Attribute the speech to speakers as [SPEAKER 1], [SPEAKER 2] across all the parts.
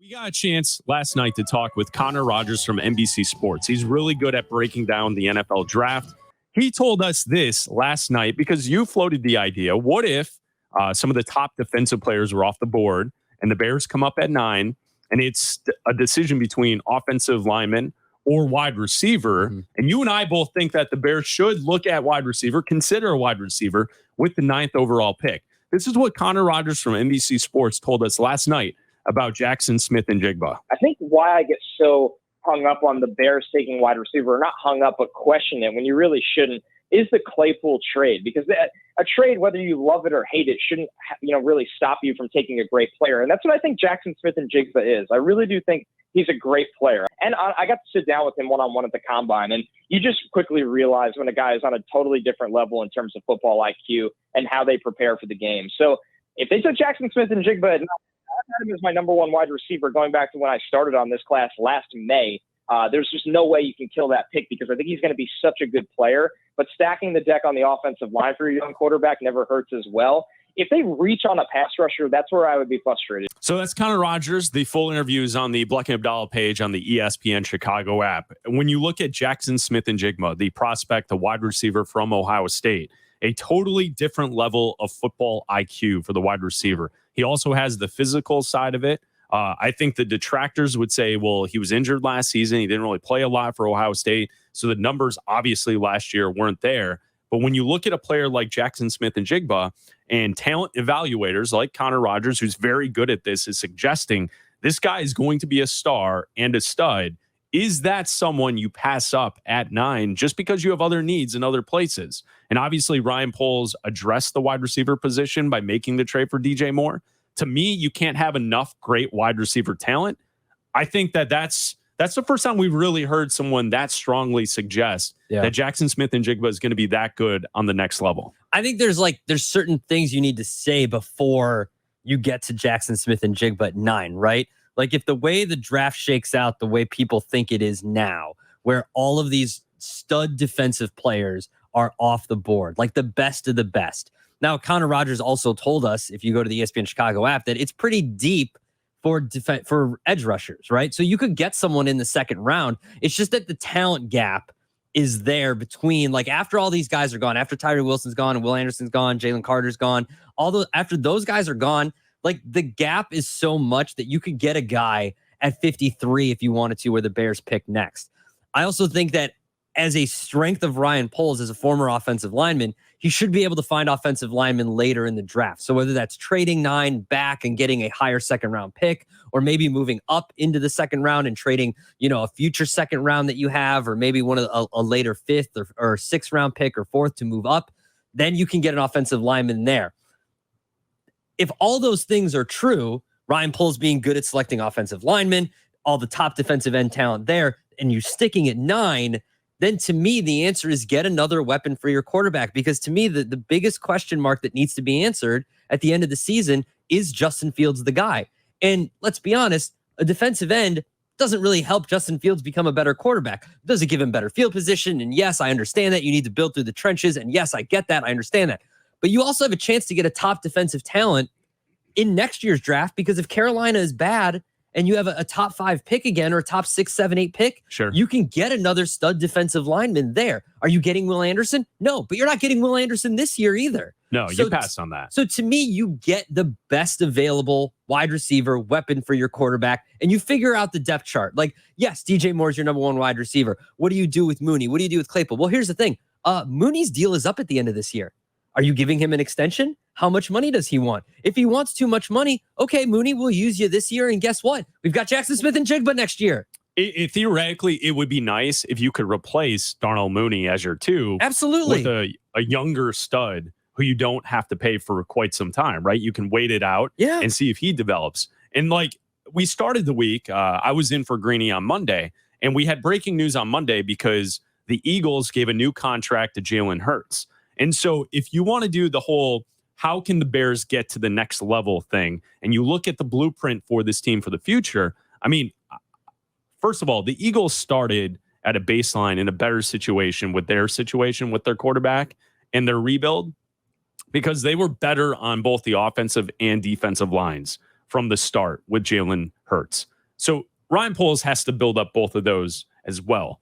[SPEAKER 1] We got a chance last night to talk with Connor Rogers from NBC Sports. He's really good at breaking down the NFL draft. He told us this last night because you floated the idea. What if some of the top defensive players were off the board and the Bears come up at 9 and it's a decision between offensive lineman or wide receiver? Mm-hmm. And you and I both think that the Bears should look at wide receiver, consider a wide receiver with the 9th overall pick. This is what Connor Rogers from NBC Sports told us last night about Jaxon Smith Njigba.
[SPEAKER 2] I think why I get so hung up on the Bears taking wide receiver, or not hung up, but question it when you really shouldn't, is the Claypool trade. Because a trade, whether you love it or hate it, shouldn't really stop you from taking a great player. And that's what I think Jaxon Smith Njigba is. I really do think he's a great player. And I got to sit down with him one-on-one at the Combine, and you just quickly realize when a guy is on a totally different level in terms of football IQ and how they prepare for the game. So if they took Jaxon Smith Njigba, I had him as my number 1 wide receiver going back to when I started on this class last May. There's just no way you can kill that pick because I think he's going to be such a good player. But stacking the deck on the offensive line for a young quarterback never hurts as well. If they reach on a pass rusher, that's where I would be frustrated.
[SPEAKER 1] So that's Connor Rogers. The full interview is on the Bleck and Abdalla page on the ESPN Chicago app. When you look at Jaxon Smith Njigba, the prospect, the wide receiver from Ohio State, a totally different level of football IQ for the wide receiver. He also has the physical side of it. I think the detractors would say, well, he was injured last season. He didn't really play a lot for Ohio State. So the numbers obviously last year weren't there. But when you look at a player like Jaxon Smith Njigba and talent evaluators like Connor Rogers, who's very good at this, is suggesting this guy is going to be a star and a stud. Is that someone you pass up at 9 just because you have other needs in other places? And obviously Ryan Poles addressed the wide receiver position by making the trade for DJ Moore. To me, you can't have enough great wide receiver talent. I think that's the first time we've really heard someone that strongly suggest that Jaxon Smith Njigba is going to be that good on the next level.
[SPEAKER 3] I think there's certain things you need to say before you get to Jaxon Smith Njigba at 9, right? Like if the way the draft shakes out, the way people think it is now, where all of these stud defensive players are off the board, like the best of the best. Now, Connor Rogers also told us, if you go to the ESPN Chicago app, that it's pretty deep for edge rushers, right? So you could get someone in the 2nd round. It's just that the talent gap is there between, like, after all these guys are gone, after Tyree Wilson's gone and Will Anderson's gone, Jalen Carter's gone, after those guys are gone, like the gap is so much that you could get a guy at 53 if you wanted to, where the Bears pick next. I also think that as a strength of Ryan Poles as a former offensive lineman, he should be able to find offensive linemen later in the draft. So whether that's trading 9 back and getting a higher 2nd round pick, or maybe moving up into the 2nd round and trading, a future 2nd round that you have, or maybe a later 5th or 6th round pick or 4th to move up, then you can get an offensive lineman there. If all those things are true, Ryan Poles being good at selecting offensive linemen, all the top defensive end talent there, and you sticking at 9, then to me, the answer is get another weapon for your quarterback. Because to me, the biggest question mark that needs to be answered at the end of the season is Justin Fields the guy. And let's be honest, a defensive end doesn't really help Justin Fields become a better quarterback. Does it give him better field position? And yes, I understand that. You need to build through the trenches. And yes, I get that. I understand that. But you also have a chance to get a top defensive talent in next year's draft, because if Carolina is bad and you have a top 5 pick again, or a top 6, 7, 8 pick,
[SPEAKER 1] sure,
[SPEAKER 3] you can get another stud defensive lineman there. Are you getting Will Anderson? No, but you're not getting Will Anderson this year either.
[SPEAKER 1] No, you passed on that.
[SPEAKER 3] So to me, you get the best available wide receiver weapon for your quarterback, and you figure out the depth chart. Like, yes, DJ Moore is your number 1 wide receiver. What do you do with Mooney? What do you do with Claypool? Well, here's the thing. Mooney's deal is up at the end of this year. Are you giving him an extension? How much money does he want? If he wants too much money, okay, Mooney will use you this year. And guess what? We've got Jaxon Smith Njigba next year.
[SPEAKER 1] Theoretically, it would be nice if you could replace Darnell Mooney as your 2.
[SPEAKER 3] Absolutely.
[SPEAKER 1] With a younger stud who you don't have to pay for quite some time, right? You can wait it out and see if he develops. And like, we started the week, I was in for Greeny on Monday, and we had breaking news on Monday because the Eagles gave a new contract to Jalen Hurts. And so if you want to do the whole, how can the Bears get to the next level thing, and you look at the blueprint for this team for the future, I mean, first of all, the Eagles started at a baseline in a better situation with their quarterback and their rebuild, because they were better on both the offensive and defensive lines from the start with Jalen Hurts. So Ryan Poles has to build up both of those as well.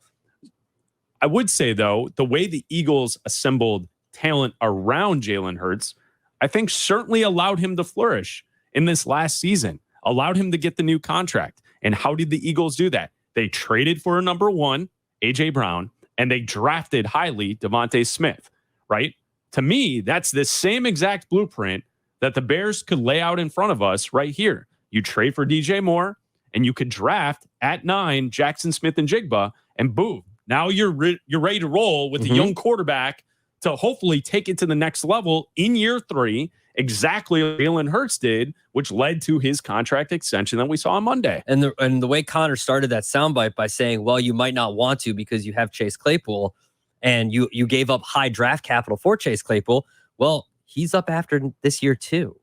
[SPEAKER 1] I would say, though, the way the Eagles assembled talent around Jalen Hurts, I think certainly allowed him to flourish in this last season, allowed him to get the new contract. And how did the Eagles do that? They traded for a number one, A.J. Brown, and they drafted highly Devontae Smith, right? To me, that's the same exact blueprint that the Bears could lay out in front of us right here. You trade for DJ Moore, and you could draft at 9 Jaxon Smith Njigba, and boom, now you're ready to roll with a young quarterback to hopefully take it to the next level in year 3, exactly what Jalen Hurts did, which led to his contract extension that we saw on Monday.
[SPEAKER 3] And the way Connor started that soundbite by saying, well, you might not want to because you have Chase Claypool and you gave up high draft capital for Chase Claypool. Well, he's up after this year too.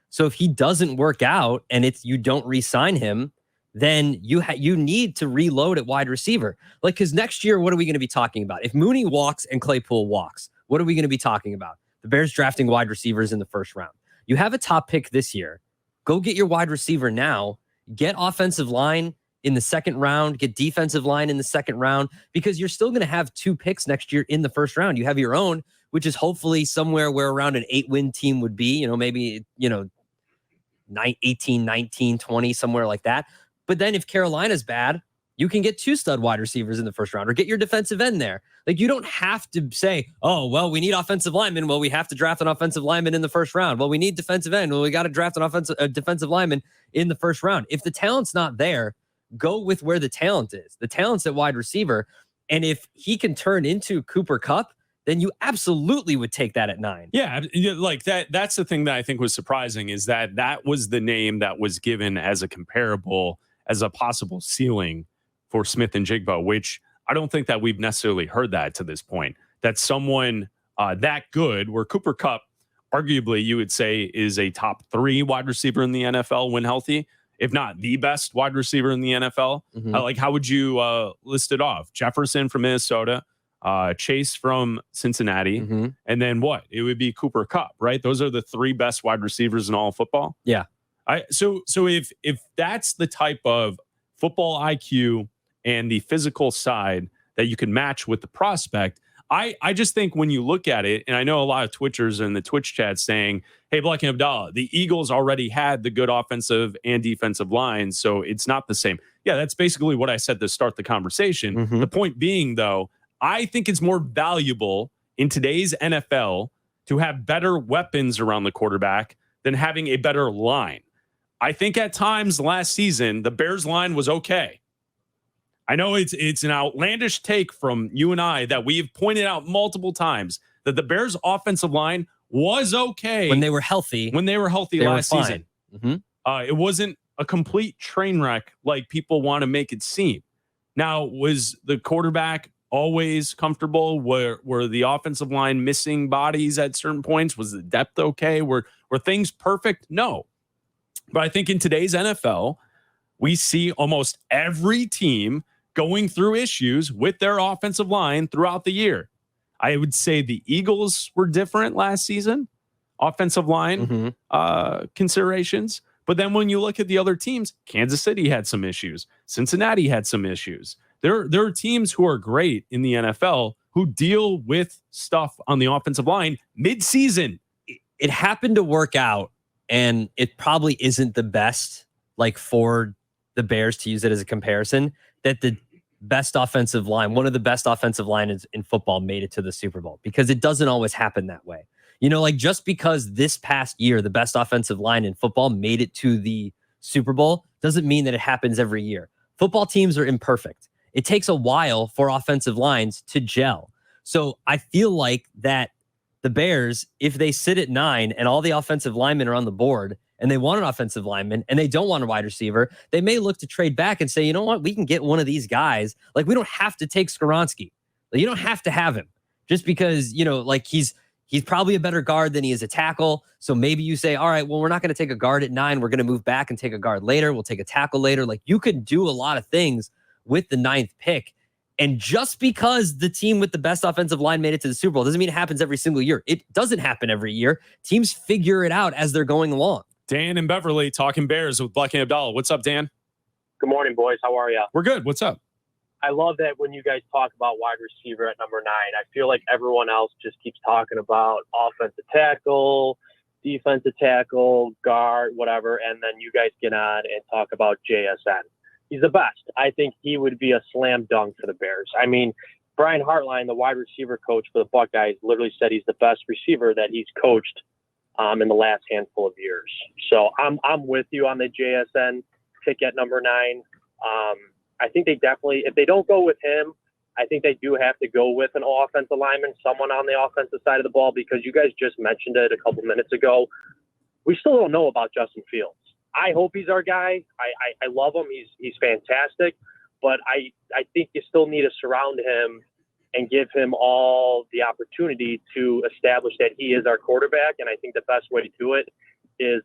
[SPEAKER 3] So if he doesn't work out and you don't re-sign him, then you need to reload at wide receiver. Like, because next year, what are we going to be talking about? If Mooney walks and Claypool walks, what are we going to be talking about? The Bears drafting wide receivers in the first round. You have a top pick this year. Go get your wide receiver now. Get offensive line in the second round. Get defensive line in the second round, because you're still going to have 2 picks next year in the first round. You have your own, which is hopefully somewhere where around an 8-win team would be, maybe, 18, 19, 20, somewhere like that. But then if Carolina's bad, you can get 2 stud wide receivers in the first round or get your defensive end there. Like, you don't have to say, oh, well, we need offensive linemen. Well, we have to draft an offensive lineman in the first round. Well, we need defensive end. Well, we got to draft a defensive lineman in the first round. If the talent's not there, go with where the talent is. The talent's at wide receiver. And if he can turn into Cooper Kupp, then you absolutely would take that at 9.
[SPEAKER 1] Yeah, like that. That's the thing that I think was surprising, is that was the name that was given as a comparable, as a possible ceiling for Smith and Njigba, which I don't think that we've necessarily heard that to this point. That someone that good, where Cooper Kupp, arguably you would say, is a top 3 wide receiver in the NFL when healthy, if not the best wide receiver in the NFL. Like, how would you list it off? Jefferson from Minnesota, Chase from Cincinnati, and then what? It would be Cooper Kupp, right? Those are the 3 best wide receivers in all of football.
[SPEAKER 3] Yeah.
[SPEAKER 1] So if that's the type of football IQ and the physical side that you can match with the prospect, I just think when you look at it, and I know a lot of Twitchers in the Twitch chat saying, hey, Bleck and Abdalla, the Eagles already had the good offensive and defensive lines, so it's not the same. Yeah, that's basically what I said to start the conversation. The point being, though, I think it's more valuable in today's NFL to have better weapons around the quarterback than having a better line. I think at times last season, the Bears line was okay. I know it's an outlandish take from you and I that we've pointed out multiple times, that the Bears offensive line was okay
[SPEAKER 3] when they were healthy.
[SPEAKER 1] Last season. It wasn't a complete train wreck like people want to make it seem. Now, was the quarterback always comfortable? Were the offensive line missing bodies at certain points? Was the depth okay? Were things perfect? No. But I think in today's NFL, we see almost every team going through issues with their offensive line throughout the year. I would say the Eagles were different last season, offensive line considerations. But then when you look at the other teams, Kansas City had some issues. Cincinnati had some issues. There are teams who are great in the NFL who deal with stuff on the offensive line mid-season.
[SPEAKER 3] It happened to work out, and it probably isn't the best, like, for the Bears, to use it as a comparison, that the best offensive line, one of the best offensive lines in football, made it to the Super Bowl, because it doesn't always happen that way. Like, just because this past year the best offensive line in football made it to the Super Bowl doesn't mean that it happens every year. Football teams are imperfect. It takes a while for offensive lines to gel. So I feel like that the Bears, if they sit at 9 and all the offensive linemen are on the board and they want an offensive lineman and they don't want a wide receiver, they may look to trade back and say, you know what, we can get one of these guys. Like, we don't have to take Skoronski. Like, you don't have to have him just because, like, he's probably a better guard than he is a tackle. So maybe you say, all right, well, we're not going to take a guard at 9. We're going to move back and take a guard later. We'll take a tackle later. Like, you could do a lot of things with the 9th pick. And just because the team with the best offensive line made it to the Super Bowl doesn't mean it happens every single year. It doesn't happen every year. Teams figure it out as they're going along.
[SPEAKER 1] Dan and Beverly talking Bears with Bleck and Abdalla. What's up, Dan?
[SPEAKER 4] Good morning, boys. How are you?
[SPEAKER 1] We're good. What's up?
[SPEAKER 4] I love that when you guys talk about wide receiver at number 9, I feel like everyone else just keeps talking about offensive tackle, defensive tackle, guard, whatever, and then you guys get on and talk about JSN. He's the best. I think he would be a slam dunk for the Bears. I mean, Brian Hartline, the wide receiver coach for the Buckeyes, literally said he's the best receiver that he's coached in the last handful of years. So I'm with you on the JSN pick at number 9. I think they definitely, if they don't go with him, I think they do have to go with an offensive lineman, someone on the offensive side of the ball, because you guys just mentioned it a couple minutes ago. We still don't know about Justin Fields. I hope he's our guy. I love him. He's fantastic, but I think you still need to surround him and give him all the opportunity to establish that he is our quarterback. And I think the best way to do it is,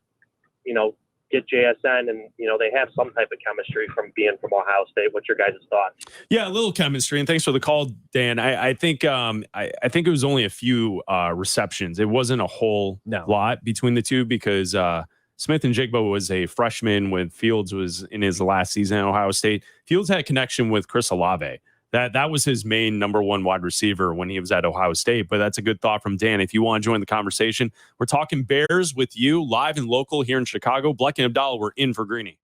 [SPEAKER 4] get JSN, and they have some type of chemistry from being from Ohio State. What's your guys' thoughts?
[SPEAKER 1] Yeah, a little chemistry, and thanks for the call, Dan. I think I think it was only a few receptions. It wasn't a whole lot between the two because Smith Njigba was a freshman when Fields was in his last season at Ohio State. Fields had a connection with Chris Olave. That was his main number 1 wide receiver when he was at Ohio State. But that's a good thought from Dan. If you want to join the conversation, we're talking Bears with you live and local here in Chicago. Bleck and Abdalla, we're in for Greeny.